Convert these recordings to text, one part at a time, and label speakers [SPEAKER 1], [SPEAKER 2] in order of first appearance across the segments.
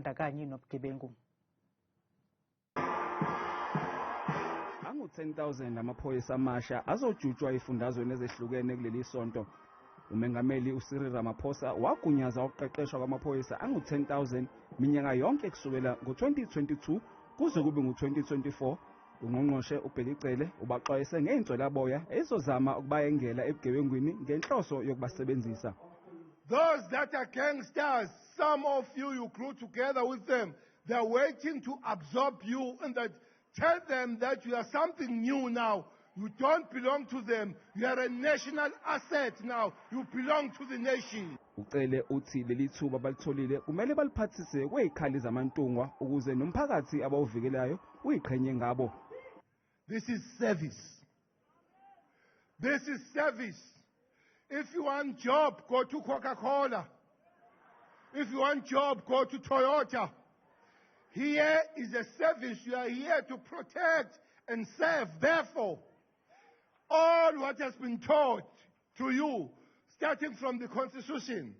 [SPEAKER 1] angazibandakanyi nobugebengu.
[SPEAKER 2] Angu 10,000 amaphoyisa amasha azojutshwa ifundazweni ezehlukene kuleli sonto. Umengameli uCyril Ramaphosa wagunyaza ukuqeqeshwa kwamaphoyisa angu 10,000 minyaka yonke kusukela ngo-2022 kuze kube ngu-2024. Ungqongqoshe uBheki Cele ubaxwayise ngey'nswelaboya ezizozama ukubayengela ebugebengwini ngenhloso yokubasebenzisa.
[SPEAKER 3] Those that are gangsters, some of you grew together with them. They're waiting to absorb you, and that tell them that you are something new now. You don't belong to them. You are a national asset now. You belong to the nation.
[SPEAKER 2] Ucele uthi leli thuba balitholile kumele baliphathise kwezikhali zamantungwa ukuze nomphakathi abawuvikelayo uyiqhenye ngabo.
[SPEAKER 3] This is service. This is service. If you want job, go to Coca-Cola. If you want job, go to Toyota. Here is a service. You are here to protect and serve. Therefore, all what has been taught to you, starting from the Constitution,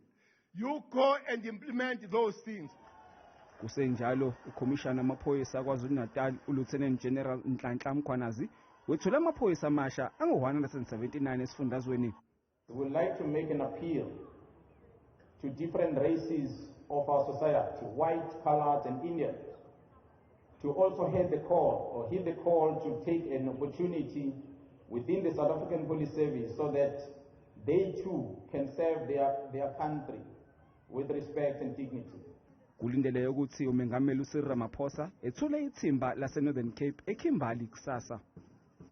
[SPEAKER 3] you go and implement those things.
[SPEAKER 2] Kusenjalo ukhomishana amaphoyisa kwaZulu-Natal uLieutenant General Nhlanhla Mkhwanazi wethula amaphoyisa amasha angu-179 esifundazweni.
[SPEAKER 4] We would like to make an appeal to different races of our society, white, colored, and Indian, to also heed the call to take an opportunity within the South African Police Service so that they too can serve their country with respect and dignity.
[SPEAKER 2] Kulindeleke ukuthi umengameli uCyril Ramaphosa ethule ithimba lase Northern Cape eKimberley kusasa.